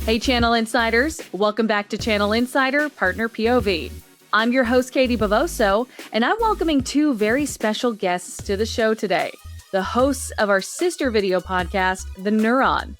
Hey, Channel Insiders. Welcome back to Channel Insider Partner POV. I'm your host, Katie Bavoso, and I'm welcoming two very special guests to the show today. The hosts of our sister video podcast, The Neuron,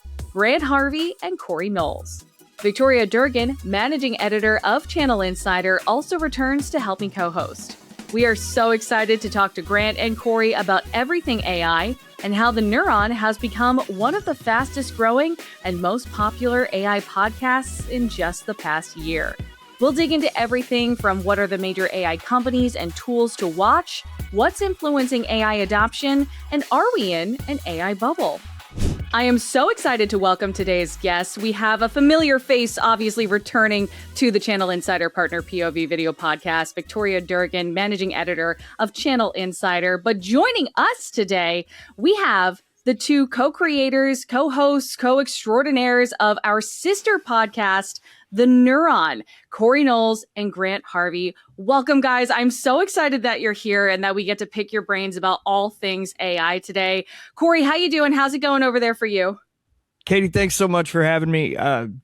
Harvey and Corey Noles. Victoria Durgin, managing editor of Channel Insider, also returns to help me co-host. We are so excited to talk to Grant and Corey about everything AI and how The Neuron has become one of the fastest growing and most popular AI podcasts in just the past year. We'll dig into everything from what are the major AI companies and tools to watch, what's influencing AI adoption, and are we in an AI bubble? I am so excited to welcome today's guests. We have a familiar face, obviously returning to the Channel Insider Partner POV video podcast, Victoria Durgin, managing editor of Channel Insider. But joining us today, we have the two co-creators, co-hosts, co-extraordinaires of our sister podcast, The Neuron, Corey Noles and Grant Harvey. Welcome, guys. I'm so excited that you're here and that we get to pick your brains about all things AI today. Corey, how you doing? How's it going over there for you? Katie, thanks so much for having me.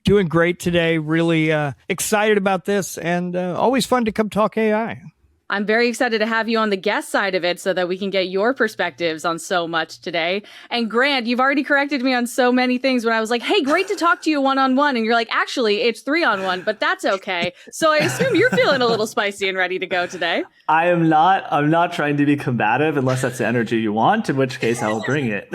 Doing great today. Really excited about this, and always fun to come talk AI. I'm very excited to have you on the guest side of it so that we can get your perspectives on so much today. And Grant, you've already corrected me on so many things when I was like, hey, great to talk to you one-on-one. And you're like, actually, it's 3-on-1, but that's okay. So I assume you're feeling a little spicy and ready to go today. I'm not trying to be combative unless that's the energy you want, in which case I will bring it.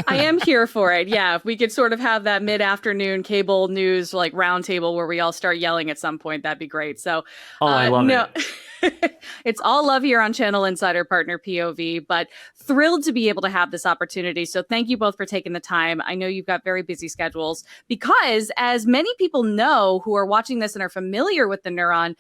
I am here for it. Yeah, if we could sort of have that mid-afternoon cable news like roundtable where we all start yelling at some point, that'd be great. So I love it. It's all love here on Channel Insider Partner POV, but thrilled to be able to have this opportunity. So thank you both for taking the time. I know you've got very busy schedules because, as many people know who are watching this and are familiar with The Neuron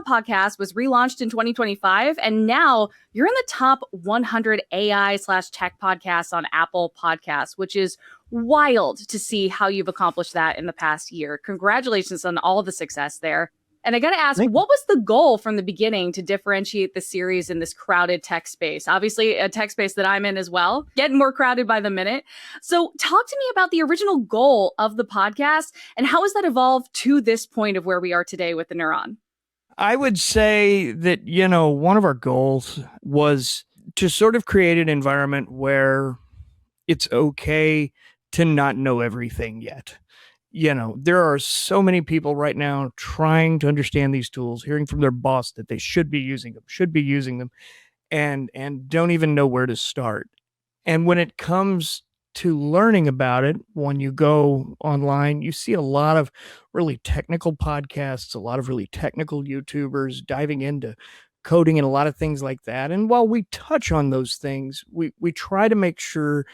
podcast was relaunched in 2025, and now you're in the top 100 AI/tech podcasts on Apple Podcasts, which is wild to see how you've accomplished that in the past year. Congratulations on all the success there. And I got to ask, what was the goal from the beginning to differentiate the series in this crowded tech space? Obviously, a tech space that I'm in as well, getting more crowded by the minute. So talk to me about the original goal of the podcast and how has that evolved to this point of where we are today with The Neuron? I would say that, one of our goals was to sort of create an environment where it's okay to not know everything yet. There are so many people right now trying to understand these tools, hearing from their boss that they should be using them, and don't even know where to start. And when it comes to learning about it, when you go online, you see a lot of really technical podcasts, a lot of really technical YouTubers diving into coding and a lot of things like that. And while we touch on those things, we try to make sure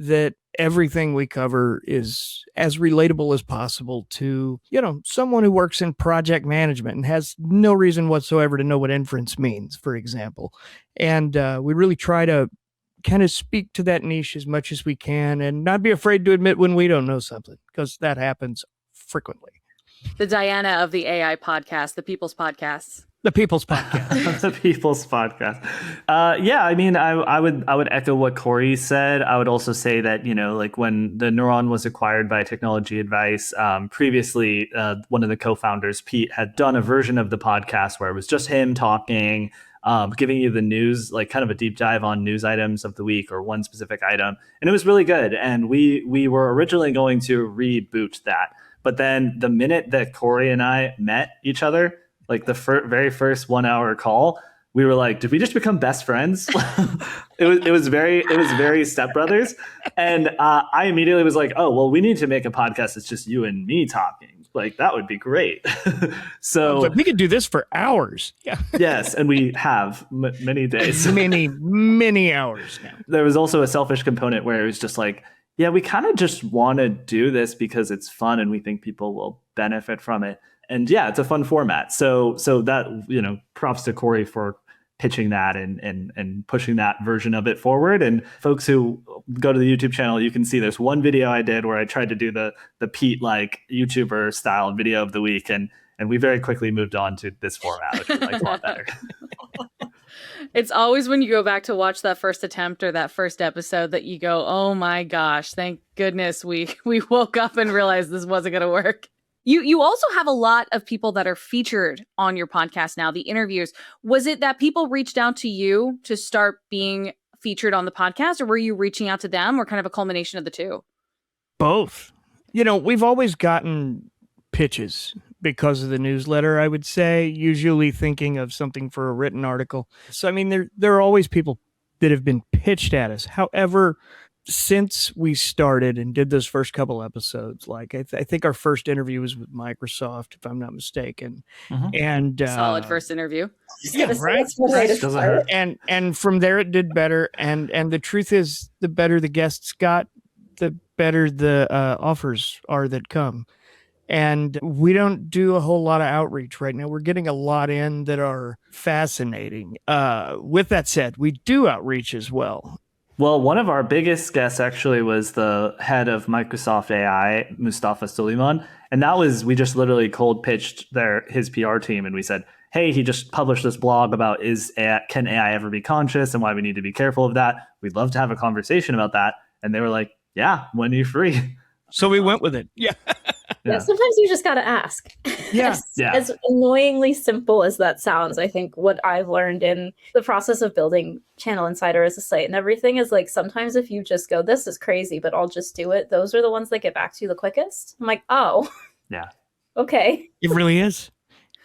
that everything we cover is as relatable as possible to, someone who works in project management and has no reason whatsoever to know what inference means, for example. And we really try to kind of speak to that niche as much as we can and not be afraid to admit when we don't know something, because that happens frequently. The Diana of the AI podcast, the People's Podcasts. The People's Podcast. The People's Podcast. I would echo what Corey said. I would also say that, when The Neuron was acquired by Technology Advice, previously, one of the co-founders, Pete, had done a version of the podcast where it was just him talking, giving you the news, like kind of a deep dive on news items of the week or one specific item. And it was really good. And we were originally going to reboot that. But then the minute that Corey and I met each other, like the very first 1 hour call, we were like, did we just become best friends? It was very stepbrothers. And I immediately was like, oh, well, we need to make a podcast that's just you and me talking. Like, that would be great. So we could do this for hours. Yeah. Yes. And we have many days. many hours now. There was also a selfish component where it was just like, yeah, we kind of just want to do this because it's fun and we think people will benefit from it. And yeah, it's a fun format. So that, props to Corey for pitching that and pushing that version of it forward. And folks who go to the YouTube channel, you can see there's one video I did where I tried to do the Pete like YouTuber style video of the week. And we very quickly moved on to this format, which we like a lot better. It's always when you go back to watch that first attempt or that first episode that you go, oh my gosh, thank goodness we woke up and realized this wasn't going to work. You also have a lot of people that are featured on your podcast now, the interviews. Was it that people reached out to you to start being featured on the podcast, or were you reaching out to them, or kind of a culmination of the two? Both. We've always gotten pitches because of the newsletter, I would say, usually thinking of something for a written article. So, I mean, there are always people that have been pitched at us. However, since we started and did those first couple episodes, like I think our first interview was with Microsoft, if I'm not mistaken. Mhm. And Solid first interview. yeah, right. Doesn't hurt. And from there it did better. And the truth is, the better the guests got, the better the offers are that come. And we don't do a whole lot of outreach right now. We're getting a lot in that are fascinating. With that said, we do outreach as well. Well, one of our biggest guests actually was the head of Microsoft AI, Mustafa Suleyman. And we just literally cold pitched his PR team. And we said, hey, he just published this blog about can AI ever be conscious and why we need to be careful of that. We'd love to have a conversation about that. And they were like, yeah, when are you free? So we went with it. Yeah. Yeah, sometimes you just got to ask. Yeah. As annoyingly simple as that sounds, I think what I've learned in the process of building Channel Insider as a site and everything is like, sometimes if you just go, this is crazy, but I'll just do it, those are the ones that get back to you the quickest. I'm like, oh. Yeah. Okay. It really is.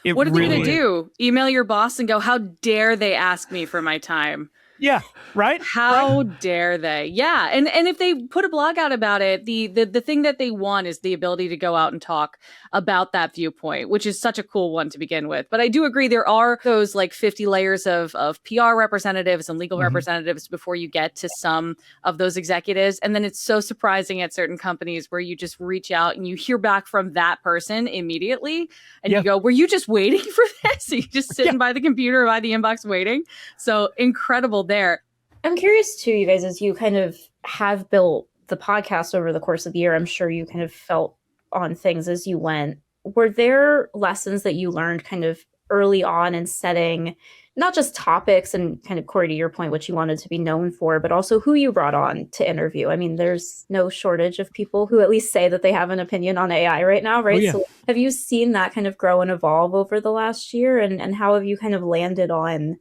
What are they going to do? Email your boss and go, how dare they ask me for my time? Yeah, right? How dare they? Yeah. And if they put a blog out about it, the thing that they want is the ability to go out and talk about that viewpoint, which is such a cool one to begin with. But I do agree there are those like 50 layers of PR representatives and legal representatives before you get to some of those executives. And then it's so surprising at certain companies where you just reach out and you hear back from that person immediately and you go, were you just waiting for this? Are you just sitting by the computer, by the inbox waiting? So incredible there. I'm curious too, you guys, as you kind of have built the podcast over the course of the year, I'm sure you kind of felt on things as you went. Were there lessons that you learned kind of early on in setting not just topics and kind of, Corey, to your point, what you wanted to be known for, but also who you brought on to interview? I mean, there's no shortage of people who at least say that they have an opinion on AI right now, right? Oh, yeah. So have you seen that kind of grow and evolve over the last year? And how have you kind of landed on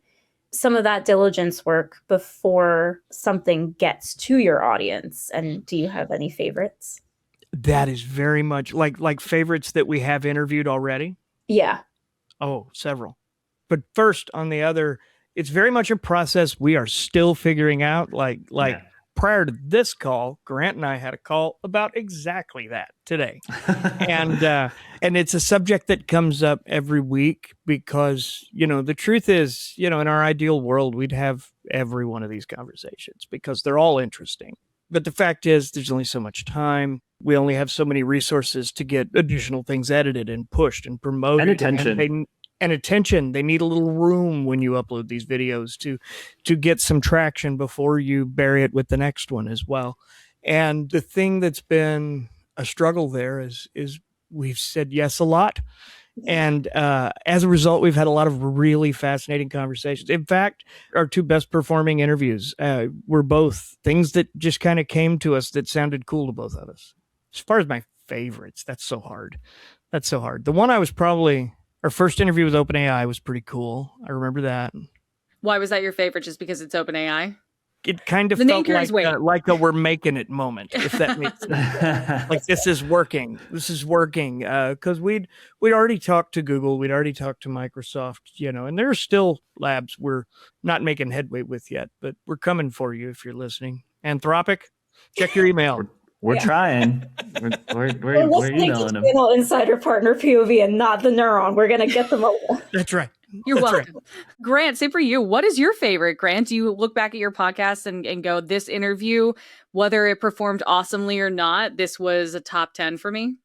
some of that diligence work before something gets to your audience? And do you have any favorites? That is very much like favorites that we have interviewed already. Yeah. Oh, several. But first, on the other, it's very much a process we are still figuring out. Prior to this call, Grant and I had a call about exactly that today. And it's a subject that comes up every week because, the truth is, in our ideal world, we'd have every one of these conversations because they're all interesting. But the fact is, there's only so much time. We only have so many resources to get additional things edited and pushed and promoted. And attention. And attention. They need a little room when you upload these videos to get some traction before you bury it with the next one as well. And the thing that's been a struggle there is we've said yes a lot. And as a result, we've had a lot of really fascinating conversations. In fact, our two best performing interviews were both things that just kind of came to us that sounded cool to both of us. As far as my favorites, that's so hard. The one our first interview with OpenAI was pretty cool. I remember that. Why was that your favorite? Just because it's OpenAI? It kind of felt like a we're making it moment, if that makes sense. Like this is working. Because we'd already talked to Google, we'd already talked to Microsoft, and there are still labs we're not making headway with yet, but we're coming for you if you're listening. Anthropic, check your email. We're trying. We're emailing them. Channel Insider Partner POV and not the Neuron. We're going to get them over. That's right. You're welcome. Right. Grant, same for you. What is your favorite, Grant? Do you look back at your podcast and go, this interview, whether it performed awesomely or not, this was a top 10 for me?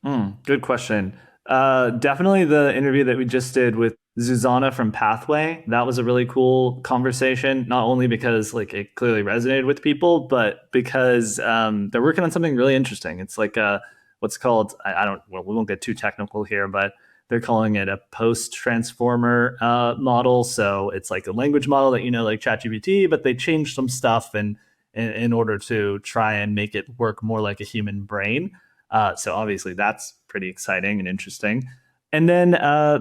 Good question. Definitely the interview that we just did with Zuzana from Pathway. That was a really cool conversation, not only because it clearly resonated with people, but because they're working on something really interesting. It's like what's called, we won't get too technical here, but they're calling it a post-transformer model. So it's like a language model that, like ChatGPT, but they changed some stuff in order to try and make it work more like a human brain. So obviously that's pretty exciting and interesting. And then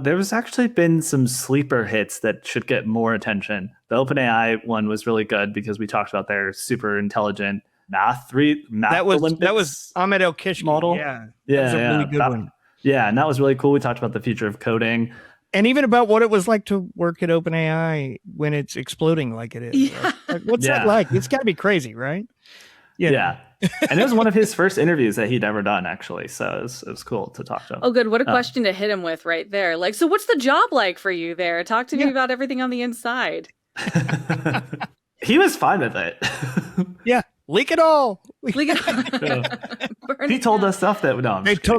there was actually been some sleeper hits that should get more attention. The OpenAI one was really good because we talked about their super intelligent math Olympics that was Ahmed El-Kishki model. Yeah, Yeah, that was a really good that, one. Yeah, and that was really cool. We talked about the future of coding. And even about what it was like to work at OpenAI when it's exploding like it is. Yeah. Like, what's that like? It's got to be crazy, right? Yeah. And it was one of his first interviews that he'd ever done, actually. So it was cool to talk to him. Oh, good. What a question to hit him with right there. Like, so what's the job like for you there? Talk to me about everything on the inside. He was fine with it. Yeah. Leak it all. He told us stuff that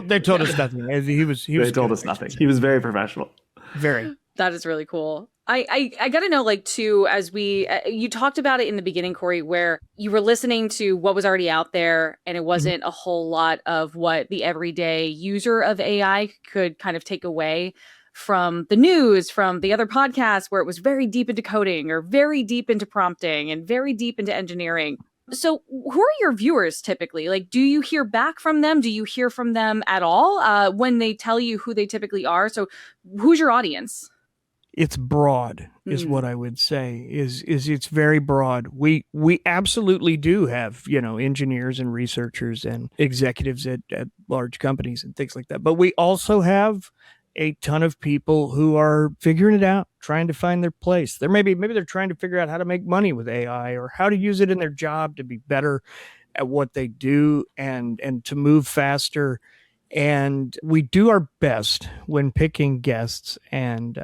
they told us nothing. They told us nothing. He was very professional. Very. That is really cool. I got to know, like, too, as you talked about it in the beginning, Corey, where you were listening to what was already out there and it wasn't a whole lot of what the everyday user of AI could kind of take away from the news, from the other podcasts where it was very deep into coding or very deep into prompting and very deep into engineering. So who are your viewers typically? Like, do you hear back from them? Do you hear from them at all when they tell you who they typically are? So who's your audience? It's broad is what I would say is it's very broad. We absolutely do have, engineers and researchers and executives at large companies and things like that. But we also have a ton of people who are figuring it out, trying to find their place. Maybe they're trying to figure out how to make money with AI or how to use it in their job to be better at what they do and to move faster. And we do our best when picking guests and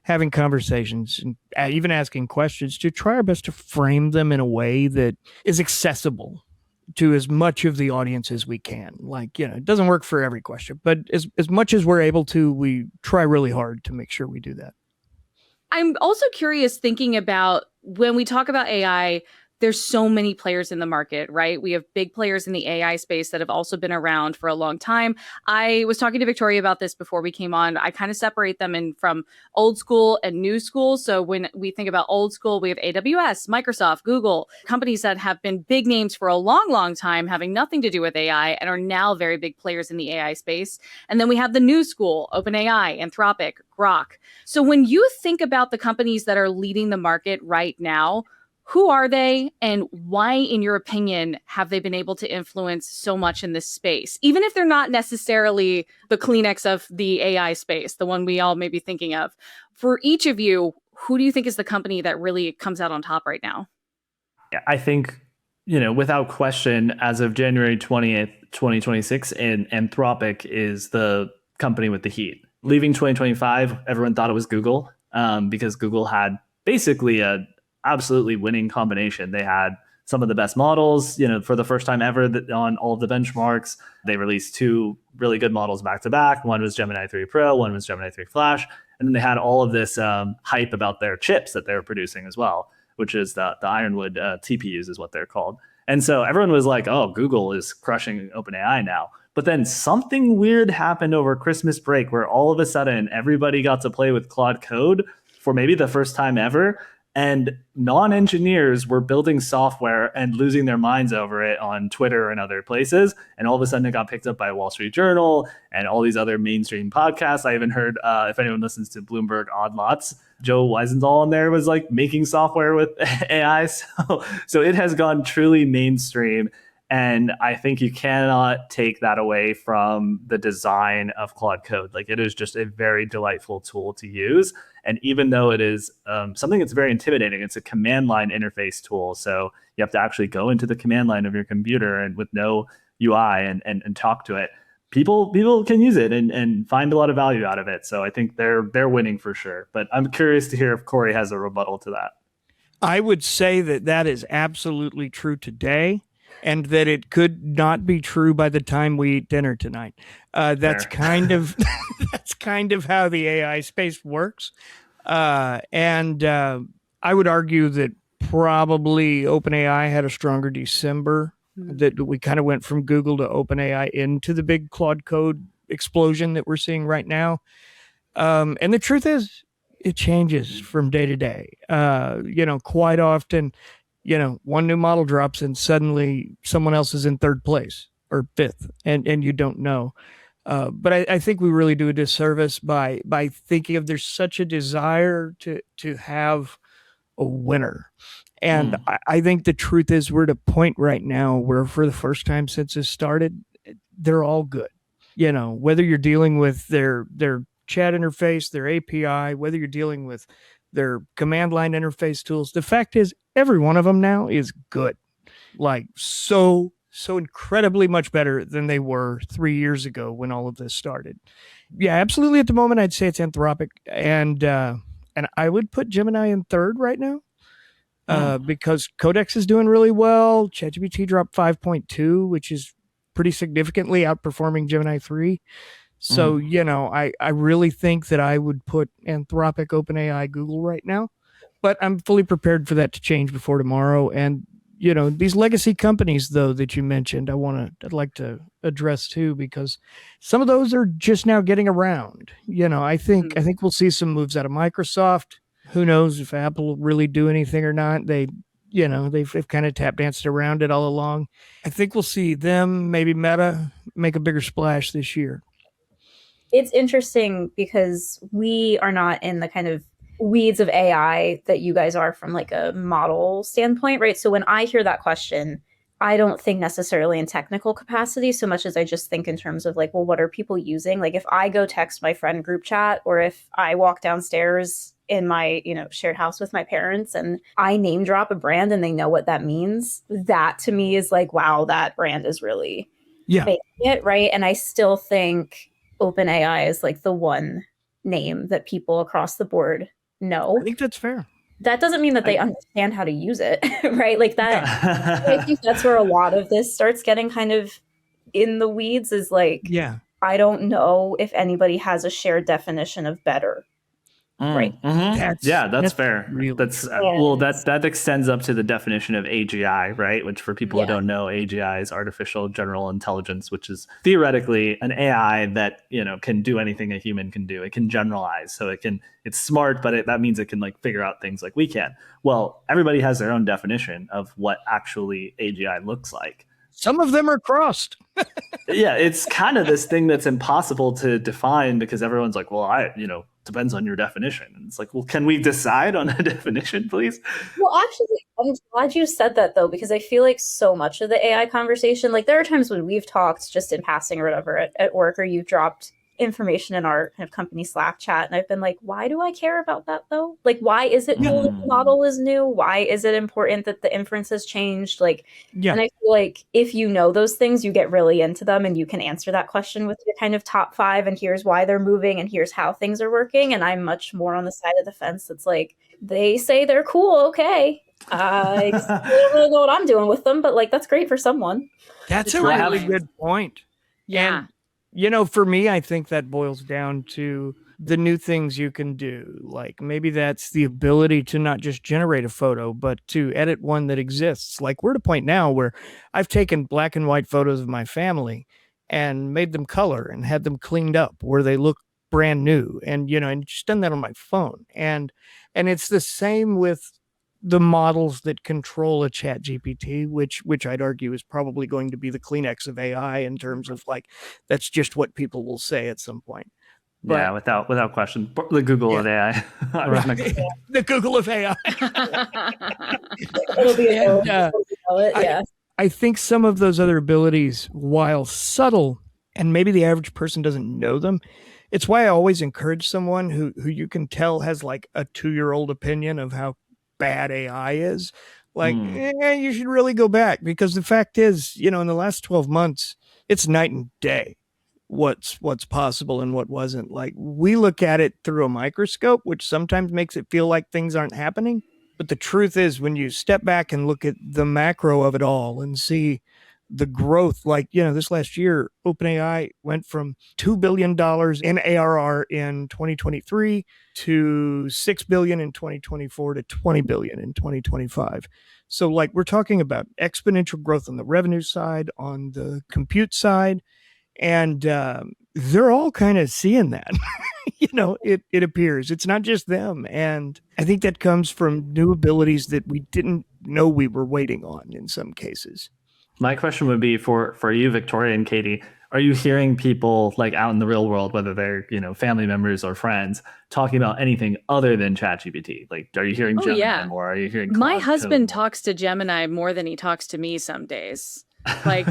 having conversations and even asking questions to try our best to frame them in a way that is accessible to as much of the audience as we can. Like, it doesn't work for every question, but as much as we're able to, we try really hard to make sure we do that. I'm also curious thinking about when we talk about AI, there's so many players in the market, right? We have big players in the AI space that have also been around for a long time. I was talking to Victoria about this before we came on. I kind of separate them in from old school and new school. So when we think about old school, we have AWS, Microsoft, Google, companies that have been big names for a long, long time, having nothing to do with AI and are now very big players in the AI space. And then we have the new school, OpenAI, Anthropic, Grok. So when you think about the companies that are leading the market right now, who are they and why, in your opinion, have they been able to influence so much in this space? Even if they're not necessarily the Kleenex of the AI space, the one we all may be thinking of. For each of you, who do you think is the company that really comes out on top right now? Yeah, I think, without question, as of January 20th, 2026, Anthropic is the company with the heat. Leaving 2025, everyone thought it was Google because Google had basically a absolutely winning combination. They had some of the best models, for the first time ever on all of the benchmarks. They released two really good models back to back. One was Gemini 3 Pro, one was Gemini 3 Flash. And then they had all of this hype about their chips that they were producing as well, which is the Ironwood TPUs is what they're called. And so everyone was like, oh, Google is crushing OpenAI now. But then something weird happened over Christmas break where all of a sudden everybody got to play with Claude Code for maybe the first time ever. And non-engineers were building software and losing their minds over it on Twitter and other places. And all of a sudden it got picked up by Wall Street Journal and all these other mainstream podcasts. I even heard, if anyone listens to Bloomberg Odd Lots, Joe Weisenthal in there was like making software with AI. So it has gone truly mainstream. And I think you cannot take that away from the design of Claude Code. Like, it is just a very delightful tool to use. And even though it is something that's very intimidating, it's a command line interface tool. So you have to actually go into the command line of your computer and with no UI and talk to it. People can use it and find a lot of value out of it. So I think they're winning for sure. But I'm curious to hear if Corey has a rebuttal to that. I would say that is absolutely true today, and that it could not be true by the time we eat dinner tonight. That's kind of how the AI space works. And I would argue that probably OpenAI had a stronger December, that we kind of went from Google to OpenAI into the big Claude Code explosion that we're seeing right now. And the truth is, it changes from day to day. Quite often, one new model drops and suddenly someone else is in third place, or fifth, and you don't know. But I think we really do a disservice by thinking of there's such a desire to have a winner. And I think the truth is we're at a point right now where for the first time since this started, they're all good. Whether you're dealing with their chat interface, their API, whether you're dealing with their command line interface tools, the fact is every one of them now is good. Like so incredibly much better than they were 3 years ago when all of this started. Yeah, absolutely. At the moment, I'd say it's Anthropic, and I would put Gemini in third right now. Because Codex is doing really well. ChatGPT dropped 5.2, which is pretty significantly outperforming Gemini 3. So, I really think that I would put Anthropic, OpenAI, Google right now. But I'm fully prepared for that to change before tomorrow. And, these legacy companies, though, that you mentioned, I'd like to address too, because some of those are just now getting around. I think we'll see some moves out of Microsoft. Who knows if Apple will really do anything or not? They've kind of tap danced around it all along. I think we'll see them, maybe Meta, make a bigger splash this year. It's interesting because we are not in the kind of weeds of AI that you guys are from like a model standpoint, right? So when I hear that question, I don't think necessarily in technical capacity so much as I just think in terms of like, well, what are people using? Like if I go text my friend group chat, or if I walk downstairs in my, shared house with my parents and I name drop a brand and they know what that means, that to me is like, wow, that brand is really making it, right? And I still think OpenAI is like the one name that people across the board know. I think that's fair. That doesn't mean that they understand how to use it, right? Like that. I think that's where a lot of this starts getting kind of in the weeds is like, I don't know if anybody has a shared definition of better. Right. That's fair. That's that extends up to the definition of AGI, right? Which for people who don't know, AGI is artificial general intelligence, which is theoretically an AI that can do anything a human can do. It can generalize, so it's smart, but that means it can like figure out things like we can. Well, everybody has their own definition of what actually AGI looks like. Some of them are crossed. Yeah, it's kind of this thing that's impossible to define because everyone's like, well, depends on your definition. And it's like, well, can we decide on a definition, please? Well, actually, I'm glad you said that, though, because I feel like so much of the AI conversation, like there are times when we've talked just in passing or whatever at work, or you've dropped information in our kind of company Slack chat. And I've been like, why do I care about that, though? Like, why is it cool that the model is new? Why is it important that the inference has changed? Like, and I feel like if you know those things, you get really into them and you can answer that question with your kind of top 5 and here's why they're moving and here's how things are working. And I'm much more on the side of the fence that's like, they say they're cool, okay. I don't really know what I'm doing with them, but like, that's great for someone. That's a really good point. Yeah. And, for me, I think that boils down to the new things you can do. Like maybe that's the ability to not just generate a photo, but to edit one that exists. Like we're at a point now where I've taken black and white photos of my family and made them color and had them cleaned up where they look brand new. And, and just done that on my phone. And it's the same with the models that control a ChatGPT, which I'd argue is probably going to be the Kleenex of AI in terms of like, that's just what people will say at some point. But, without question, the Google of AI. The Google of AI. It'll be I think some of those other abilities, while subtle, and maybe the average person doesn't know them, it's why I always encourage someone who you can tell has like a 2-year-old opinion of how bad AI is. Like, you should really go back, because the fact is, in the last 12 months, it's night and day what's possible and what wasn't. Like we look at it through a microscope, which sometimes makes it feel like things aren't happening. But the truth is, when you step back and look at the macro of it all and see the growth, like, this last year, OpenAI went from $2 billion in ARR in 2023 to $6 billion in 2024 to $20 billion in 2025. So like we're talking about exponential growth on the revenue side, on the compute side, and they're all kind of seeing that. It appears it's not just them. And I think that comes from new abilities that we didn't know we were waiting on in some cases. My question would be for you, Victoria and Katie. Are you hearing people like out in the real world, whether they're, family members or friends, talking about anything other than ChatGPT? Like, are you hearing Oh, Gemini yeah. more? Are you hearing My Claude husband Code more? talks to Gemini more than he talks to me some days. Like,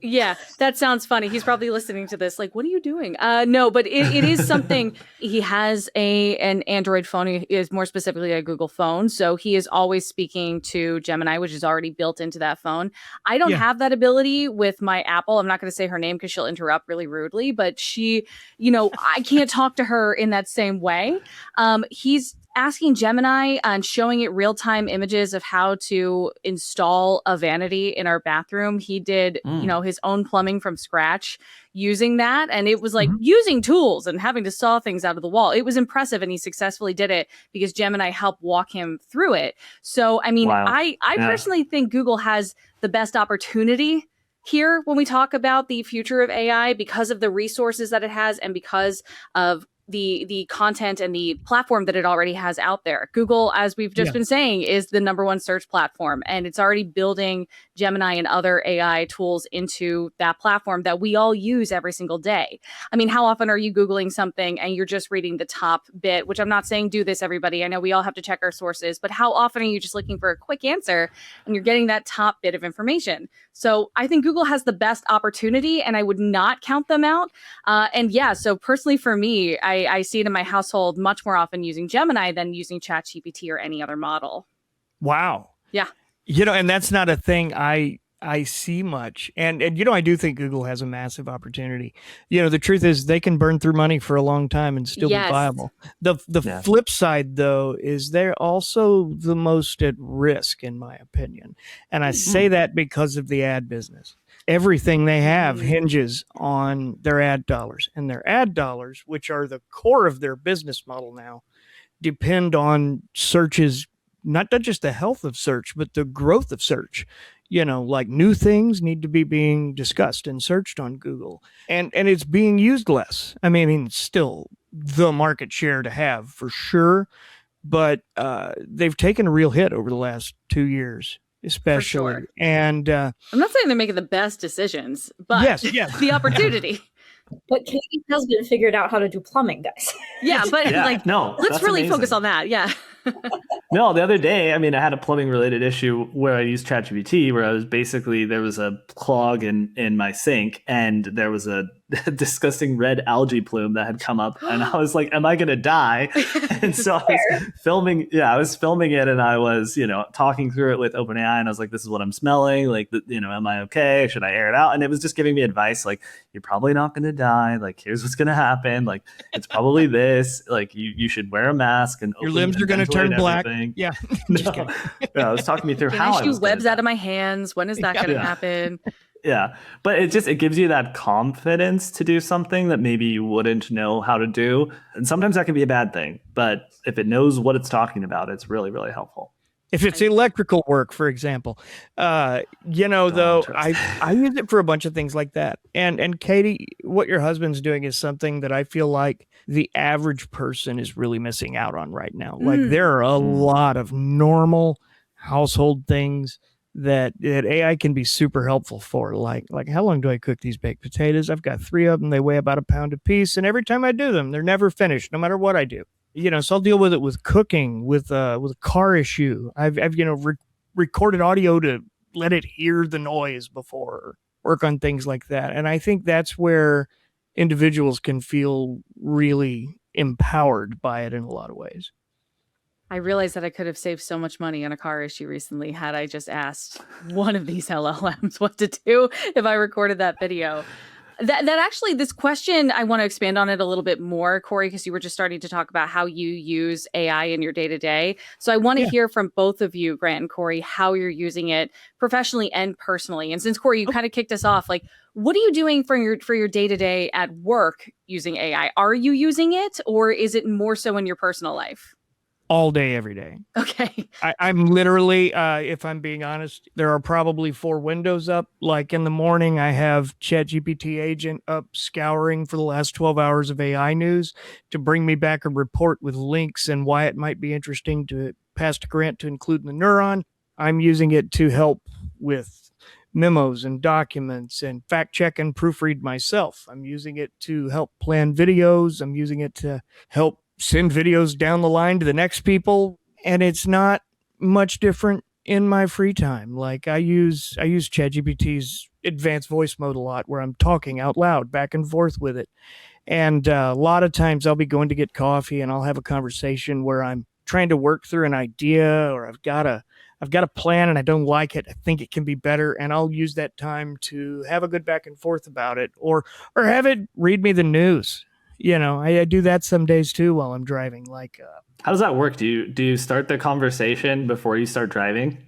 yeah, that sounds funny. He's probably listening to this. Like, what are you doing? No, but it is something. He has an Android phone. He is more specifically a Google phone. So he is always speaking to Gemini, which is already built into that phone. I don't Yeah. have that ability with my Apple. I'm not going to say her name because she'll interrupt really rudely, but she, I can't talk to her in that same way. He's asking Gemini and showing it real-time images of how to install a vanity in our bathroom. He did, his own plumbing from scratch using that. And it was like using tools and having to saw things out of the wall. It was impressive. And he successfully did it because Gemini helped walk him through it. So, I mean, Wow. I personally think Google has the best opportunity here when we talk about the future of AI because of the resources that it has and because of the content and the platform that it already has out there. Google, as we've just been saying, is the number one search platform, and it's already building Gemini and other AI tools into that platform that we all use every single day. I mean, how often are you Googling something and you're just reading the top bit, which I'm not saying do this, everybody. I know we all have to check our sources, but how often are you just looking for a quick answer and you're getting that top bit of information? So I think Google has the best opportunity and I would not count them out. So personally for me, I see it in my household much more often using Gemini than using ChatGPT or any other model. Wow. Yeah. And that's not a thing I see much. And I do think Google has a massive opportunity. The truth is they can burn through money for a long time and still be viable. The flip side, though, is they're also the most at risk, in my opinion. And I say that because of the ad business. Everything they have hinges on their ad dollars. And their ad dollars, which are the core of their business model now, depend on searches, not just the health of search, but the growth of search. Like new things need to be being discussed and searched on Google. And it's being used less. I mean, still the market share to have for sure. But they've taken a real hit over the last 2 years. Especially. Sure. And I'm not saying they're making the best decisions, but yes. the opportunity. But Katie has been figured out how to do plumbing, guys. Yeah, but let's really focus on that. Yeah. No, the other day, I had a plumbing related issue where I used ChatGPT, where there was a clog in my sink and there was a disgusting red algae plume that had come up. And I was like, am I going to die? And so I was filming it and I was, talking through it with OpenAI and I was like, this is what I'm smelling. Like, am I okay? Should I air it out? And it was just giving me advice. Like, you're probably not going to die. Like, here's what's going to happen. Like, it's probably this, like you should wear a mask and your limbs are going to turn black. Yeah. No, it was talking me through how I shoot webs out of my hands. When is that going to happen? Yeah, but it gives you that confidence to do something that maybe you wouldn't know how to do. And sometimes that can be a bad thing, but if it knows what it's talking about, it's really, really helpful. If it's electrical work, for example, I use it for a bunch of things like that. And Katie, what your husband's doing is something that I feel like the average person is really missing out on right now. Like there are a lot of normal household things that AI can be super helpful for. Like how long do I cook these baked potatoes? I've got 3 of them. They weigh about a pound a piece. And every time I do them, they're never finished, no matter what I do. So I'll deal with it with cooking, with a car issue. I've recorded audio to let it hear the noise before, work on things like that. And I think that's where individuals can feel really empowered by it in a lot of ways. I realized that I could have saved so much money on a car issue recently had I just asked one of these LLMs what to do if I recorded that video. That actually, this question, I want to expand on it a little bit more, Corey, because you were just starting to talk about how you use AI in your day-to-day. So I want to hear from both of you, Grant and Corey, how you're using it professionally and personally. And since, Corey, you kind of kicked us off, like, what are you doing for your day-to-day at work using AI? Are you using it, or is it more so in your personal life? All day, every day. Okay. I'm literally, if I'm being honest, there are probably 4 windows up. Like in the morning, I have ChatGPT agent up scouring for the last 12 hours of AI news to bring me back a report with links and why it might be interesting to pass to Grant to include in the Neuron. I'm using it to help with memos and documents and fact check and proofread myself. I'm using it to help plan videos. I'm using it to help send videos down the line to the next people. And it's not much different in my free time. Like I use ChatGPT's advanced voice mode a lot, where I'm talking out loud back and forth with it. And a lot of times I'll be going to get coffee and I'll have a conversation where I'm trying to work through an idea, or I've got a plan and I don't like it. I think it can be better. And I'll use that time to have a good back and forth about it, or have it read me the news. I do that some days too while I'm driving. How does that work? Do you start the conversation before you start driving?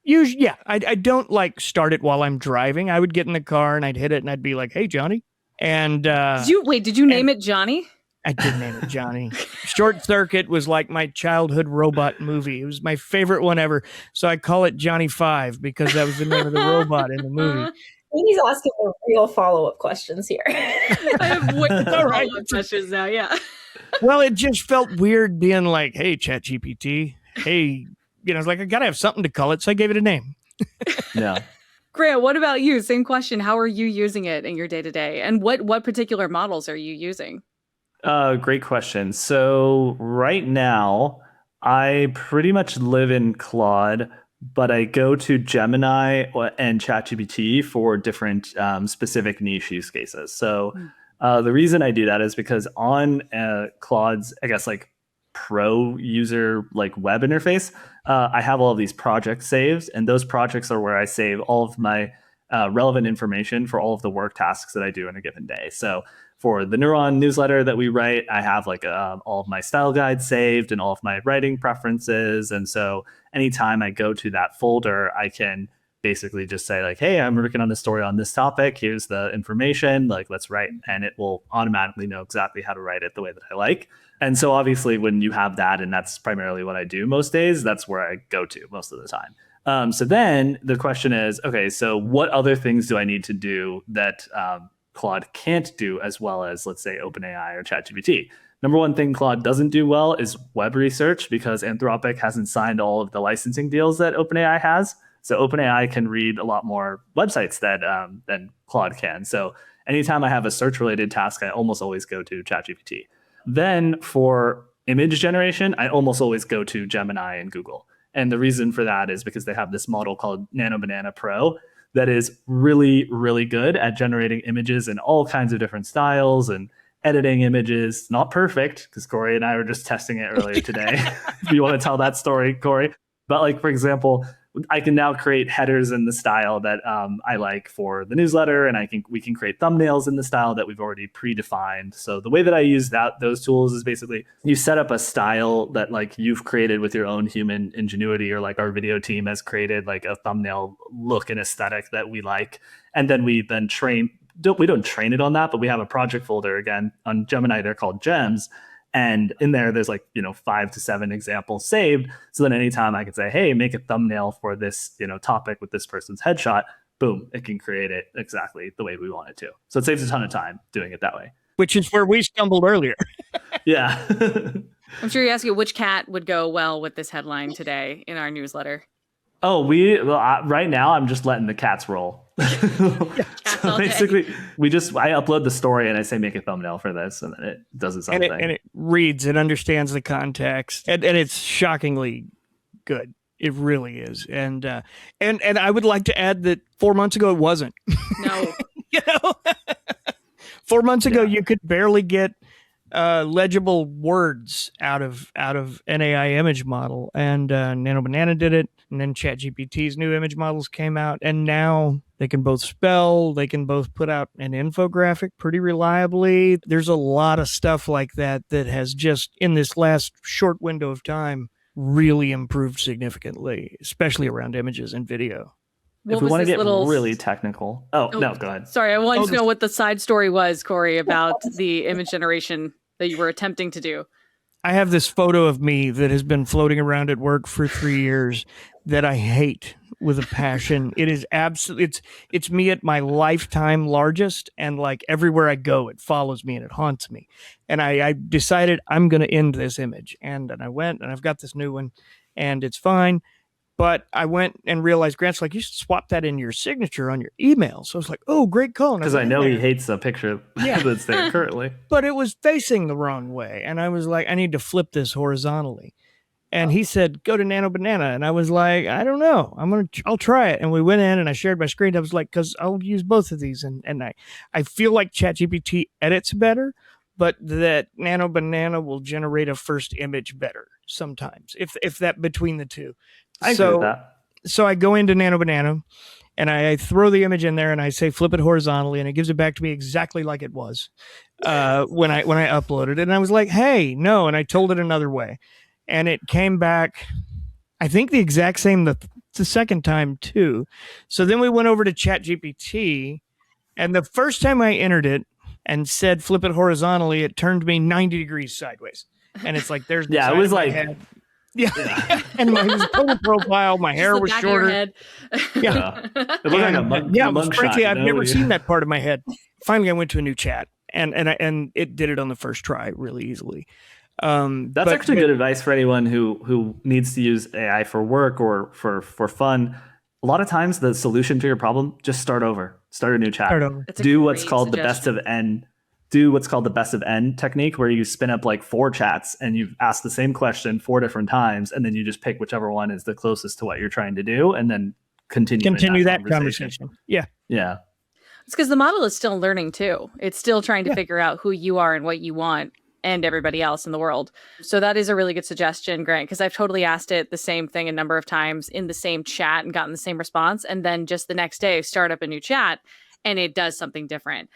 Usually, yeah. I don't start it while I'm driving. I would get in the car and I'd hit it and I'd be like, "Hey, Johnny." And did you name it Johnny? I did name it Johnny. Short Circuit was like my childhood robot movie. It was my favorite one ever. So I call it Johnny 5 because that was the name of the robot in the movie. He's asking for real follow-up questions here. I have way more follow-up questions now, yeah. Well, it just felt weird being like, "Hey, ChatGPT. Hey," it's like I got to have something to call it. So I gave it a name. Yeah. Grant, what about you? Same question. How are you using it in your day-to-day? And what particular models are you using? Great question. So right now, I pretty much live in Claude, but I go to Gemini and ChatGPT for different specific niche use cases. So the reason I do that is because on Claude's, I guess, pro user web interface, I have all of these projects saved, and those projects are where I save all of my relevant information for all of the work tasks that I do in a given day. So for the Neuron newsletter that we write, I have all of my style guides saved and all of my writing preferences. And so anytime I go to that folder, I can basically just say "Hey, I'm working on a story on this topic. Here's the information, let's write." And it will automatically know exactly how to write it the way that I like. And so obviously when you have that, and that's primarily what I do most days, that's where I go to most of the time. So then the question is, okay, so what other things do I need to do that Claude can't do as well as, let's say, OpenAI or ChatGPT? Number one thing Claude doesn't do well is web research, because Anthropic hasn't signed all of the licensing deals that OpenAI has. So OpenAI can read a lot more websites than Claude can. So anytime I have a search-related task, I almost always go to ChatGPT. Then for image generation, I almost always go to Gemini and Google. And the reason for that is because they have this model called Nano Banana Pro that is really, really good at generating images in all kinds of different styles and editing images. Not perfect, because Corey and I were just testing it earlier today. If you want to tell that story, Corey. But for example, I can now create headers in the style that I like for the newsletter, and we can create thumbnails in the style that we've already predefined. So the way that I use those tools is basically you set up a style that you've created with your own human ingenuity, or our video team has created a thumbnail look and aesthetic that we like, and then we don't train it on that, but we have a project folder again on Gemini. They're called gems. And in there, there's 5 to 7 examples saved. So then anytime I can say, "Hey, make a thumbnail for this, topic with this person's headshot," boom, it can create it exactly the way we want it to. So it saves a ton of time doing it that way. Which is where we stumbled earlier. Yeah. I'm sure you ask you which cat would go well with this headline today in our newsletter. Oh, right now I'm just letting the cats roll. So basically, I upload the story and I say make a thumbnail for this, and then it does its own thing. And it reads, it understands the context, and it's shockingly good. It really is. And I would like to add that 4 months ago it wasn't. No. 4 months ago you could barely get legible words out of an AI image model, and Nano Banana did it, and then ChatGPT's new image models came out, and now they can both spell, they can both put out an infographic pretty reliably. There's a lot of stuff like that has just, in this last short window of time, really improved significantly, especially around images and video. If we want to get really technical. No, go ahead. Sorry, I wanted to know what the side story was, Corey, about the image generation that you were attempting to do. I have this photo of me that has been floating around at work for 3 years that I hate with a passion. It is it's me at my lifetime largest, and everywhere I go, it follows me and it haunts me. And I decided I'm going to end this image. And I went, and I've got this new one, and it's fine. But I went and realized Grant's like, you should swap that in your signature on your email. So I was like, oh, great call. Because I know he hates the picture that's there currently. But it was facing the wrong way. And I was like, I need to flip this horizontally. And he said, go to Nano Banana. And I was like, I don't know. I'll try it. And we went in and I shared my screen. I was like, because I'll use both of these. And I feel like ChatGPT edits better, but that Nano Banana will generate a first image better sometimes, if that between the two. I agree with that. So I go into Nano Banana and I throw the image in there and I say, flip it horizontally. And it gives it back to me exactly like it was when I uploaded it. And I was like, hey, no. And I told it another way. And it came back, I think the exact same the second time too. So then we went over to ChatGPT, and the first time I entered it and said flip it horizontally, it turned me 90 degrees sideways. And it's like there's it was like and my total profile, my hair was shorter. It looked like a mug frankly, shot, I've never seen that part of my head. Finally, I went to a new chat, and it did it on the first try really easily. That's actually good advice for anyone who needs to use AI for work or for fun. A lot of times the solution to your problem, just start over. Start a new chat. Do what's called the best of n. Do what's called the best of n technique, where you spin up like 4 chats and you ask the same question 4 different times, and then you just pick whichever one is the closest to what you're trying to do, and then continue that conversation. Yeah. It's because the model is still learning too. It's still trying to figure out who you are and what you want, and everybody else in the world. So that is a really good suggestion, Grant, because I've totally asked it the same thing a number of times in the same chat and gotten the same response. And then just the next day, start up a new chat and it does something different.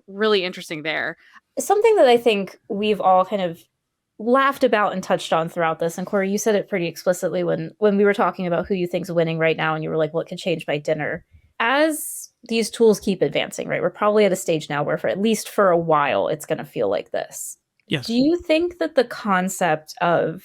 Really interesting there. Something that I think we've all kind of laughed about and touched on throughout this. And Corey, you said it pretty explicitly when we were talking about who you think's winning right now. And you were like, well, it could change by dinner. As these tools keep advancing, right? We're probably at a stage now where at least for a while, it's going to feel like this. Yes. Do you think that the concept of,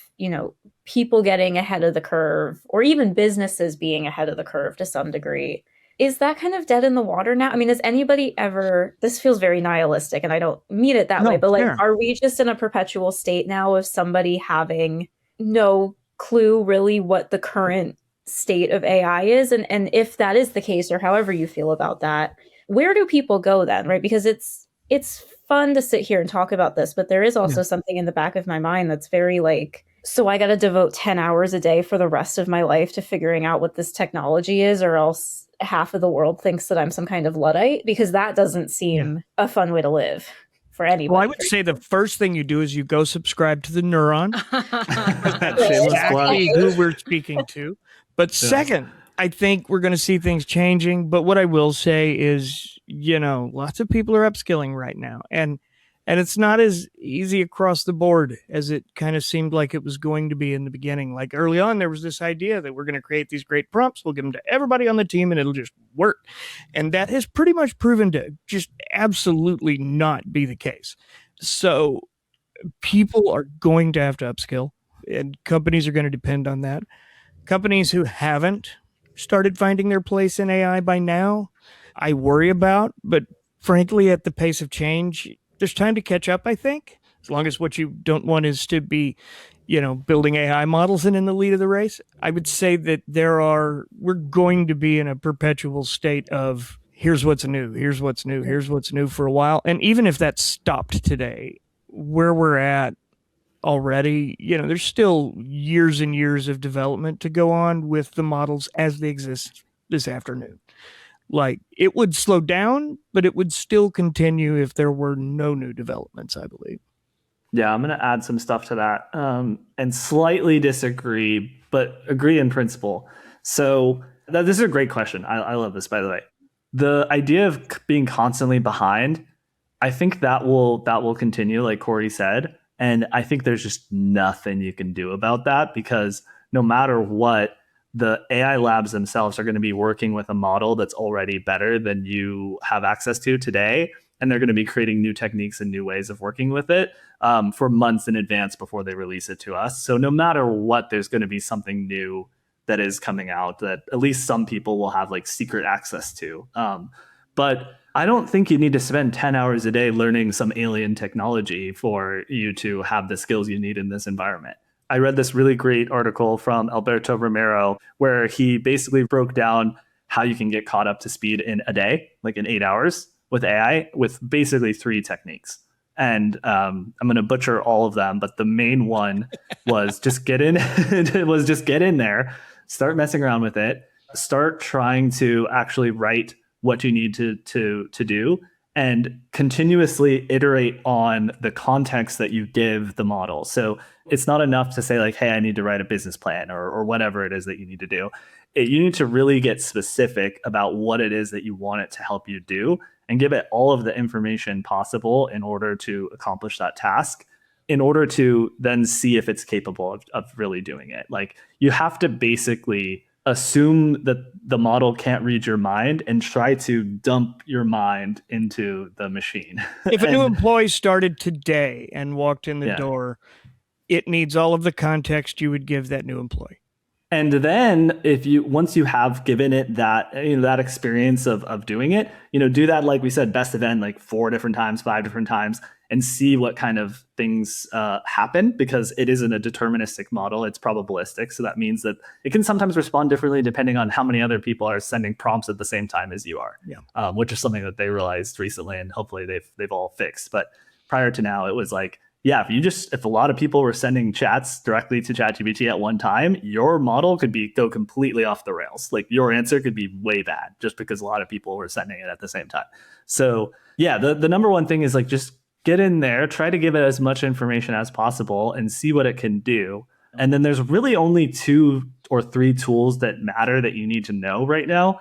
people getting ahead of the curve, or even businesses being ahead of the curve to some degree, is that kind of dead in the water now? I mean, has anybody ever, this feels very nihilistic and I don't mean it that way, but are we just in a perpetual state now of somebody having no clue really what the current state of AI is? And if that is the case, or however you feel about that, where do people go then, right? Because it's fun to sit here and talk about this, but there is also something in the back of my mind that's very like, so I got to devote 10 hours a day for the rest of my life to figuring out what this technology is, or else half of the world thinks that I'm some kind of Luddite, because that doesn't seem a fun way to live for anybody. Well, I would say the first thing you do is you go subscribe to the Neuron. That's exactly who we're speaking to. But second, I think we're going to see things changing. But what I will say is, lots of people are upskilling right now. And it's not as easy across the board as it kind of seemed like it was going to be in the beginning. Like early on, there was this idea that we're going to create these great prompts. We'll give them to everybody on the team and it'll just work. And that has pretty much proven to just absolutely not be the case. So people are going to have to upskill, and companies are going to depend on that. Companies who haven't started finding their place in AI by now, I worry about, but frankly, at the pace of change, there's time to catch up, I think, as long as what you don't want is to be, building AI models and in the lead of the race. I would say that we're going to be in a perpetual state of here's what's new for a while. And even if that stopped today, where we're at already, there's still years and years of development to go on with the models as they exist this afternoon. Like, it would slow down, but it would still continue if there were no new developments, I believe. Yeah, I'm going to add some stuff to that and slightly disagree, but agree in principle. So this is a great question. I love this, by the way. The idea of being constantly behind, I think that will continue, like Corey said. And I think there's just nothing you can do about that, because no matter what, the AI labs themselves are going to be working with a model that's already better than you have access to today. And they're going to be creating new techniques and new ways of working with it for months in advance before they release it to us. So no matter what, there's going to be something new that is coming out that at least some people will have like secret access to. But I don't think you need to spend 10 hours a day learning some alien technology for you to have the skills you need in this environment. I read this really great article from Alberto Romero where he basically broke down how you can get caught up to speed in a day, like in 8 hours with AI, with basically 3 techniques. And I'm going to butcher all of them, but the main one was just get in, there, start messing around with it, start trying to actually write what you need to do, and continuously iterate on the context that you give the model. So it's not enough to say like, hey, I need to write a business plan or whatever it is that you need to do. You need to really get specific about what it is that you want it to help you do and give it all of the information possible in order to accomplish that task, in order to then see if it's capable of really doing it. Like, you have to basically assume that the model can't read your mind and try to dump your mind into the machine. If a new employee started today and walked in the door, it needs all of the context you would give that new employee. And then once you have given it that, that experience of doing it, do that, like we said, best event, like 4 different times, 5 different times, and see what kind of things happen, because it isn't a deterministic model. It's probabilistic. So that means that it can sometimes respond differently depending on how many other people are sending prompts at the same time as you are, which is something that they realized recently, and hopefully they've all fixed. But prior to now, it was like, if a lot of people were sending chats directly to ChatGPT at one time, your model could go completely off the rails. Like, your answer could be way bad just because a lot of people were sending it at the same time. So the number one thing is like, just get in there, try to give it as much information as possible and see what it can do. And then there's really only 2 or 3 tools that matter that you need to know right now.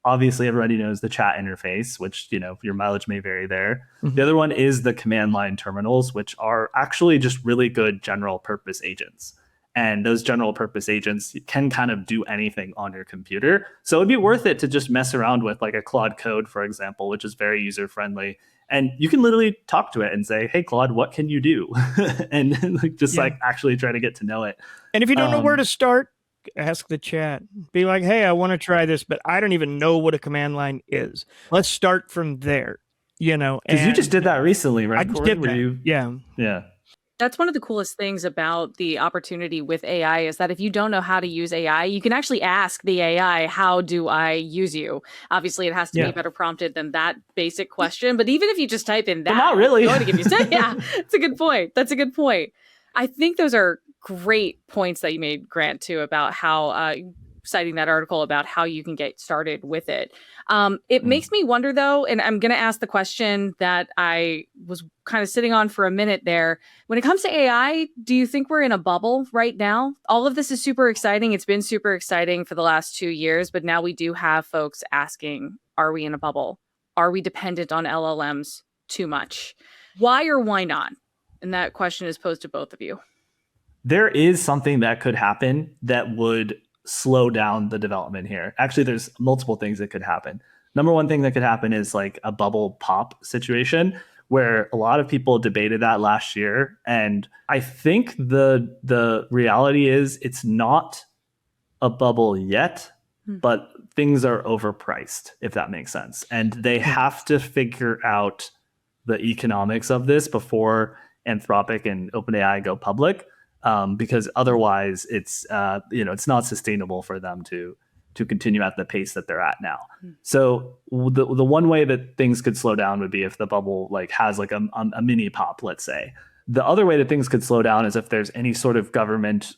Obviously, everybody knows the chat interface, which, your mileage may vary there. Mm-hmm. The other one is the command line terminals, which are actually just really good general purpose agents. And those general purpose agents can kind of do anything on your computer. So it'd be worth it to just mess around with like a Claude Code, for example, which is very user friendly. And you can literally talk to it and say, hey, Claude, what can you do? And actually try to get to know it. And if you don't know where to start, ask the chat. Be like, hey, I want to try this, but I don't even know what a command line is. Let's start from there, Because you just did that recently, right? I just did that. Yeah. That's one of the coolest things about the opportunity with AI is that if you don't know how to use AI, you can actually ask the AI, how do I use you? Obviously, it has to be better prompted than that basic question. But even if you just type in that, but not really. It's going to give you that's a good point. That's a good point. I think those are great points that you made, Grant, too, about how citing that article about how you can get started with it. It makes me wonder, though, and I'm going to ask the question that I was kind of sitting on for a minute there. When it comes to AI, do you think we're in a bubble right now? All of this is super exciting. It's been super exciting for the last 2 years, but now we do have folks asking, are we in a bubble? Are we dependent on LLMs too much? Why or why not? And that question is posed to both of you. There is something that could happen that would slow down the development here. Actually, there's multiple things that could happen. Number one thing that could happen is like a bubble pop situation where a lot of people debated that last year. And I think the reality is it's not a bubble yet, but things are overpriced, if that makes sense. And they have to figure out the economics of this before Anthropic and OpenAI go public. Because otherwise it's not sustainable for them to continue at the pace that they're at now. So the one way that things could slow down would be if the bubble has a mini pop, let's say. The other way that things could slow down is if there's any sort of government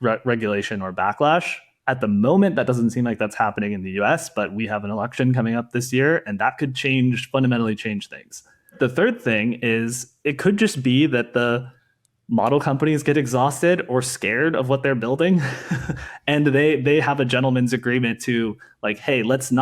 regulation or backlash. At the moment, that doesn't seem like that's happening in the US, but we have an election coming up this year, and that could fundamentally change things. The third thing is it could just be that the model companies get exhausted or scared of what they're building and they have a gentleman's agreement to hey, let's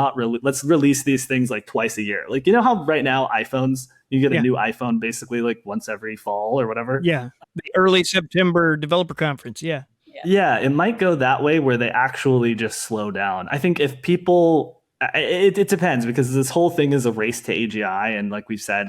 release these things twice a year. How right now iPhones, you get a new iPhone basically once every fall or whatever. The early September developer conference. Yeah, it might go that way where they actually just slow down. I think if people, it depends, because this whole thing is a race to AGI, and like we've said,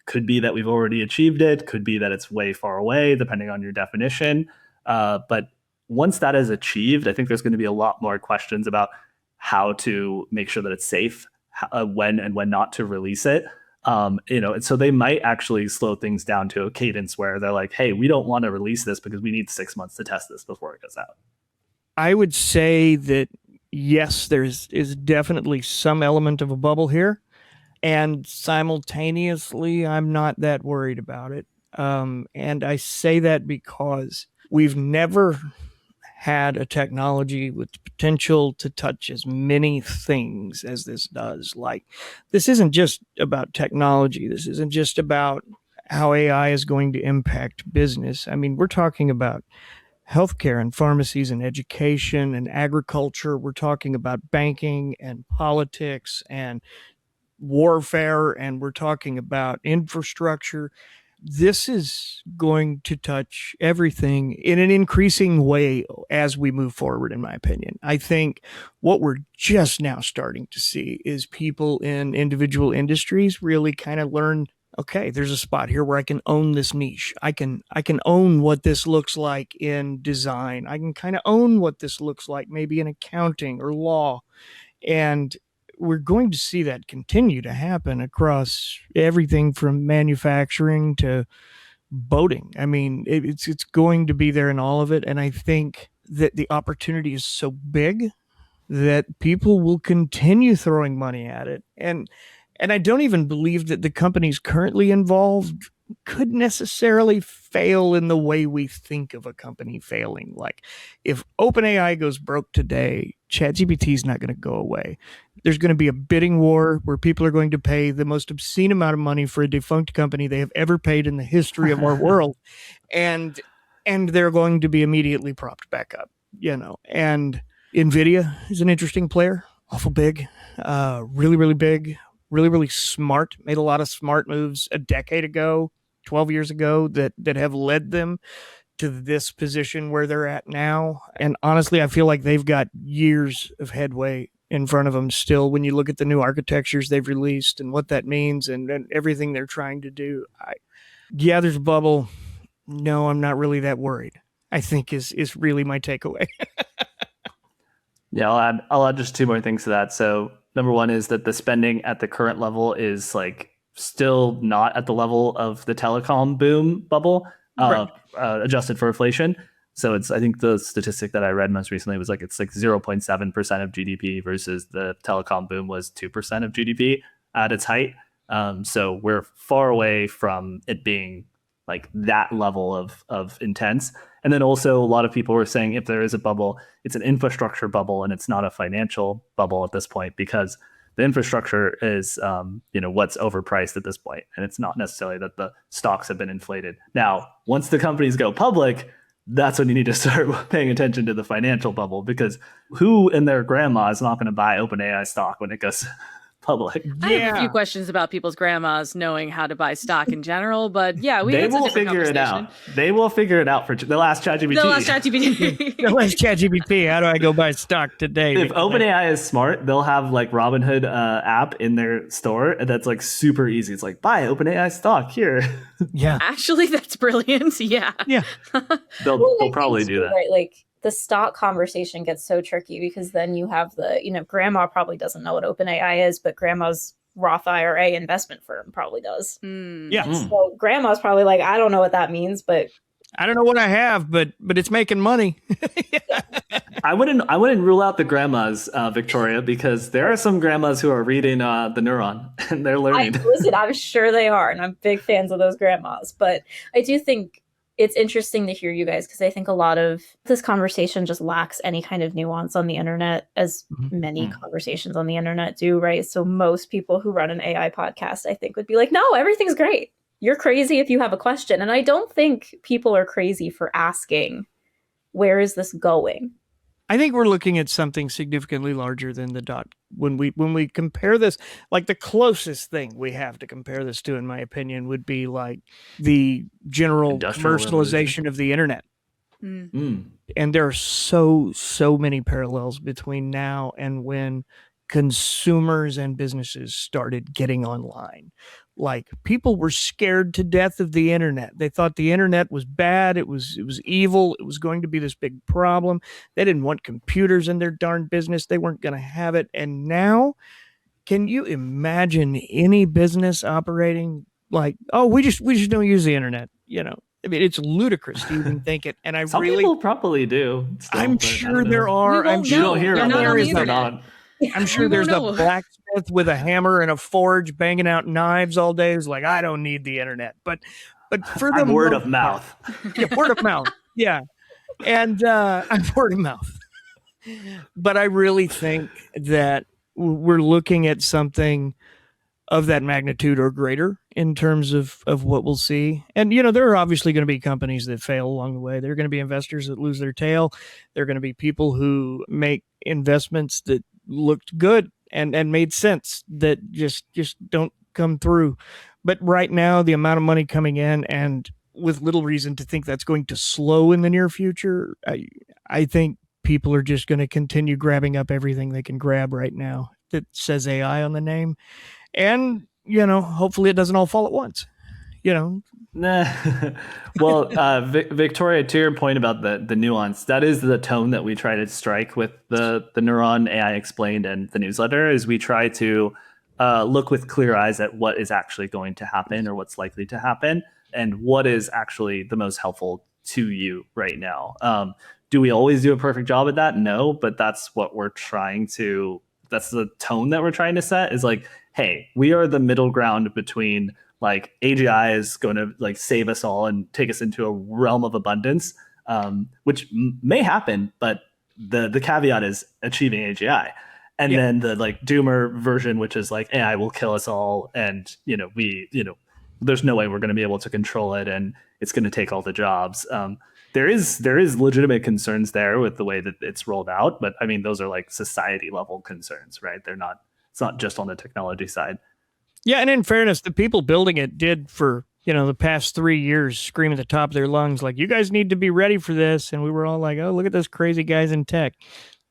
could be that we've already achieved it, could be that it's way far away, depending on your definition. But once that is achieved, I think there's going to be a lot more questions about how to make sure that it's safe, when and when not to release it. And so they might actually slow things down to a cadence where they're like, hey, we don't want to release this because we need 6 months to test this before it goes out. I would say that yes, is definitely some element of a bubble here, and simultaneously, I'm not that worried about it. And I say that because we've never had a technology with the potential to touch as many things as this does. Like, this isn't just about technology. This isn't just about how AI is going to impact business. I mean, we're talking about healthcare and pharmacies and education and agriculture. We're talking about banking and politics and warfare, and we're talking about infrastructure. This is going to touch everything in an increasing way as we move forward, in my opinion. I think what we're just now starting to see is people in individual industries really kind of learn, okay, there's a spot here where I can own this niche. I can own what this looks like in design. I can kind of own what this looks like maybe in accounting or law. And we're going to see that continue to happen across everything from manufacturing to boating. I mean, it's going to be there in all of it. And I think that the opportunity is so big that people will continue throwing money at it. And I don't even believe that the companies currently involved could necessarily fail in the way we think of a company failing. Like, if OpenAI goes broke today, ChatGPT is not going to go away. There's going to be a bidding war where people are going to pay the most obscene amount of money for a defunct company they have ever paid in the history of our world. And they're going to be immediately propped back up, and NVIDIA is an interesting player, awful big, really, really big, really, really smart, made a lot of smart moves a decade ago, 12 years ago that have led them to this position where they're at now. And honestly, I feel like they've got years of headway in front of them still when you look at the new architectures they've released and what that means and everything they're trying to do. Yeah, there's a bubble. No, I'm not really that worried, I think is really my takeaway. Yeah, I'll add just two more things to that. So number one is that the spending at the current level is like still not at the level of the telecom boom bubble, Right. Adjusted for inflation. So I think the statistic that I read most recently was it's like 0.7% of GDP versus the telecom boom was 2% of GDP at its height. So we're far away from it being like that level of intense. And then also a lot of people were saying if there is a bubble, it's an infrastructure bubble and it's not a financial bubble at this point because the infrastructure is what's overpriced at this point. And it's not necessarily that the stocks have been inflated. Now, once the companies go public, that's when you need to start paying attention to the financial bubble because who in their grandma is not going to buy OpenAI stock when it goes public? I have a few questions about people's grandmas knowing how to buy stock in general, but yeah, they will figure it out. They will figure it out for the last ChatGPT. The last ChatGPT. How do I go buy stock today? If OpenAI is smart, they'll have like Robinhood app in their store that's like super easy. It's like buy OpenAI stock here. Yeah, actually, that's brilliant. Yeah. They'll probably do that. Right, like the stock conversation gets so tricky because then you have grandma probably doesn't know what OpenAI is, but grandma's Roth IRA investment firm probably does. Yeah. So grandma's probably like, I don't know what that means, but I don't know what I have, but it's making money. I wouldn't rule out the grandmas, Victoria, because there are some grandmas who are reading the Neuron and they're learning. Listen, I'm sure they are, and I'm big fans of those grandmas. But I do think it's interesting to hear you guys because I think a lot of this conversation just lacks any kind of nuance on the internet, as many conversations on the internet do, right? So most people who run an AI podcast, I think, would be like, no, everything's great. You're crazy if you have a question. And I don't think people are crazy for asking, where is this going? I think we're looking at something significantly larger than the dot. When we compare this, like the closest thing we have to compare this to, in my opinion, would be like the general Industrial commercialization of the internet. And there are so many parallels between now and when consumers and businesses started getting online. Like, people were scared to death of the internet. They thought the internet was bad. It was evil. It was going to be this big problem. They didn't want computers in their darn business. They weren't going to have it. And now Can you imagine any business operating like, oh, we just don't use the internet? I mean, it's ludicrous to even think it. And Some people probably do. Still, I'm but I sure don't there know. are. We I'm won't sure You don't hear You're about not them on the because they're internet. not. I'm sure We there's won't a know. blacksmith with a hammer and a forge banging out knives all day who's like, I don't need the internet. But for the I'm word most of mouth. part- yeah, word of mouth. Yeah. And I'm word of mouth. But I really think that we're looking at something of that magnitude or greater in terms of what we'll see. And, there are obviously going to be companies that fail along the way. There are going to be investors that lose their tail. There are going to be people who make investments that looked good and made sense that just don't come through. But right now, the amount of money coming in, and with little reason to think that's going to slow in the near future, I think people are just going to continue grabbing up everything they can grab right now that says AI on the name. And, hopefully it doesn't all fall at once, Nah. Well, Victoria, to your point about the nuance, that is the tone that we try to strike with the Neuron AI Explained and the newsletter, is we try to look with clear eyes at what is actually going to happen or what's likely to happen and what is actually the most helpful to you right now. Do we always do a perfect job at that? No, but that's what we're trying to, that's the tone that we're trying to set, is like, hey, we are the middle ground between like AGI is going to like save us all and take us into a realm of abundance, which may happen, but the caveat is achieving AGI. And then the like doomer version, which is like AI will kill us all, and there's no way we're going to be able to control it, and it's going to take all the jobs. There is legitimate concerns there with the way that it's rolled out, but I mean those are like society level concerns, right? It's not just on the technology side. Yeah, and in fairness, the people building it did for, the past 3 years scream at the top of their lungs, like, you guys need to be ready for this. And we were all like, oh, look at those crazy guys in tech.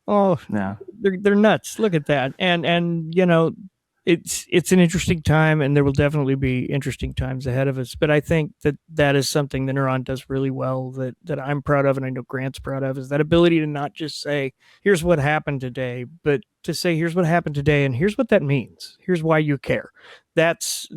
Oh, Yeah. they're nuts. Look at that. And it's an interesting time, and there will definitely be interesting times ahead of us. But I think that is something the Neuron does really well that I'm proud of, and I know Grant's proud of, is that ability to not just say, here's what happened today, but to say, here's what happened today, and here's what that means. Here's why you care. That's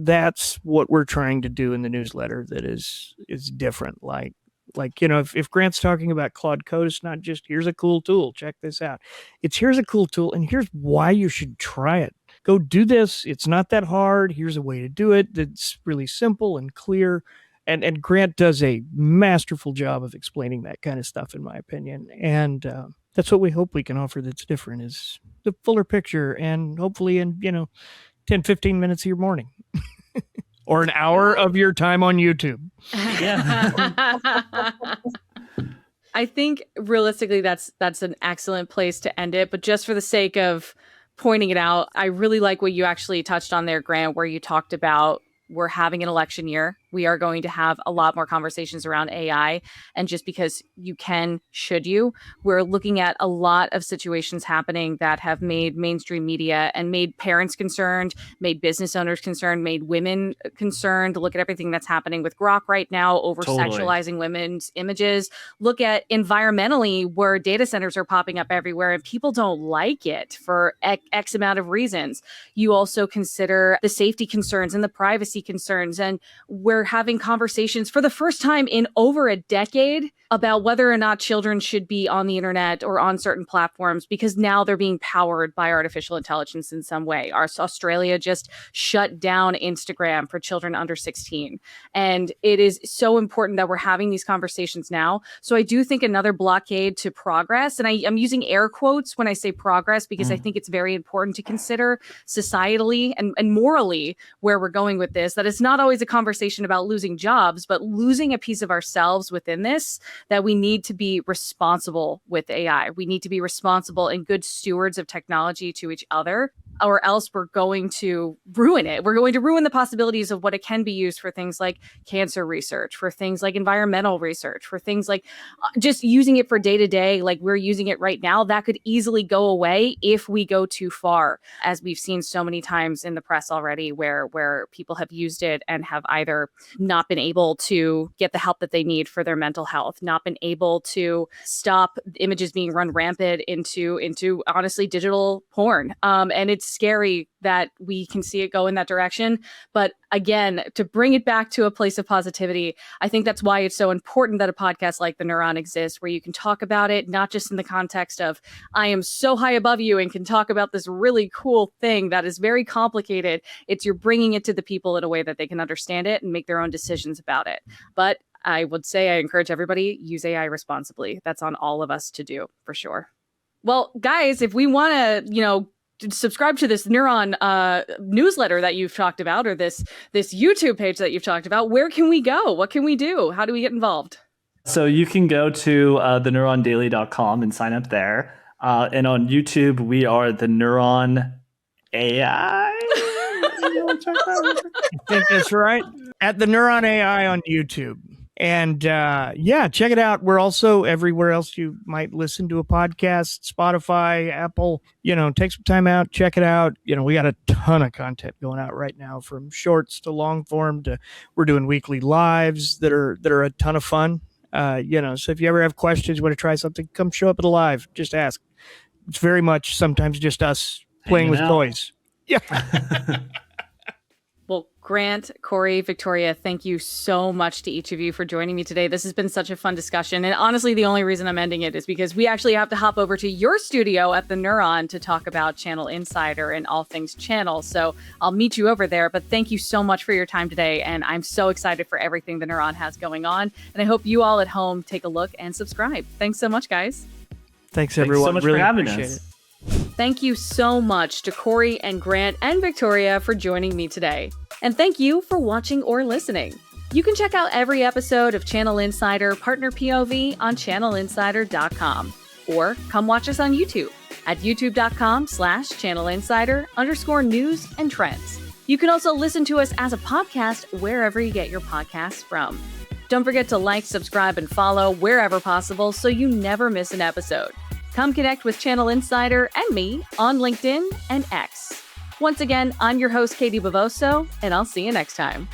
what we're trying to do in the newsletter that is different. Like, if Grant's talking about Claude Code, it's not just, here's a cool tool, check this out. It's, here's a cool tool, and here's why you should try it. Go do this. It's not that hard. Here's a way to do it that's really simple and clear. And Grant does a masterful job of explaining that kind of stuff, in my opinion. And that's what we hope we can offer that's different, is the fuller picture, and hopefully in, 10, 15 minutes of your morning. Or an hour of your time on YouTube. Yeah. I think realistically that's an excellent place to end it. But just for the sake of pointing it out, I really like what you actually touched on there, Grant, where you talked about we're having an election year. We are going to have a lot more conversations around AI. And just because you can, should you, we're looking at a lot of situations happening that have made mainstream media and made parents concerned, made business owners concerned, made women concerned. Look at everything that's happening with Grok right now, over sexualizing women's images. Look at environmentally, where data centers are popping up everywhere and people don't like it for X amount of reasons. You also consider the safety concerns and the privacy concerns, and we're having conversations for the first time in over a decade about whether or not children should be on the internet or on certain platforms, because now they're being powered by artificial intelligence in some way. Australia just shut down Instagram for children under 16. And it is so important that we're having these conversations now. So I do think another blockade to progress, and I'm using air quotes when I say progress, because I think it's very important to consider societally and morally where we're going with this, that it's not always a conversation about losing jobs, but losing a piece of ourselves within this, that we need to be responsible with AI. We need to be responsible and good stewards of technology to each other, or else we're going to ruin it. We're going to ruin the possibilities of what it can be used for, things like cancer research, for things like environmental research, for things like just using it for day to day, like we're using it right now. That could easily go away if we go too far, as we've seen so many times in the press already, where people have used it and have either not been able to get the help that they need for their mental health, not been able to stop images being run rampant into honestly digital porn. And scary that we can see it go in that direction. But again, to bring it back to a place of positivity, I think that's why it's so important that a podcast like The Neuron exists, where you can talk about it, not just in the context of, I am so high above you and can talk about this really cool thing that is very complicated. It's you're bringing it to the people in a way that they can understand it and make their own decisions about it. But I would say I encourage everybody, use AI responsibly. That's on all of us to do, for sure. Well, guys, if we want to, subscribe to this Neuron newsletter that you've talked about, or this YouTube page that you've talked about, where can we go? What can we do? How do we get involved? So you can go to theneurondaily.com and sign up there. And on YouTube, we are the Neuron AI. I think that's right. At the Neuron AI on YouTube. And check it out. We're also everywhere else you might listen to a podcast, Spotify, Apple. Take some time out, check it out. We got a ton of content going out right now, from shorts to long form to we're doing weekly lives that are a ton of fun. So if you ever have questions, you want to try something, come show up at a live. Just ask. It's very much sometimes just us playing with toys. Yeah. Well, Grant, Corey, Victoria, thank you so much to each of you for joining me today. This has been such a fun discussion. And honestly, the only reason I'm ending it is because we actually have to hop over to your studio at the Neuron to talk about Channel Insider and all things channel. So I'll meet you over there. But thank you so much for your time today. And I'm so excited for everything the Neuron has going on. And I hope you all at home take a look and subscribe. Thanks so much, guys. Thanks everyone. So much really for having appreciate us. it. Thank you so much to Corey and Grant and Victoria for joining me today. And thank you for watching or listening. You can check out every episode of Channel Insider Partner POV on channelinsider.com, or come watch us on YouTube at youtube.com/channelinsider_news and trends. You can also listen to us as a podcast wherever you get your podcasts from. Don't forget to like, subscribe, and follow wherever possible so you never miss an episode. Come connect with Channel Insider and me on LinkedIn and X. Once again, I'm your host, Katie Bavoso, and I'll see you next time.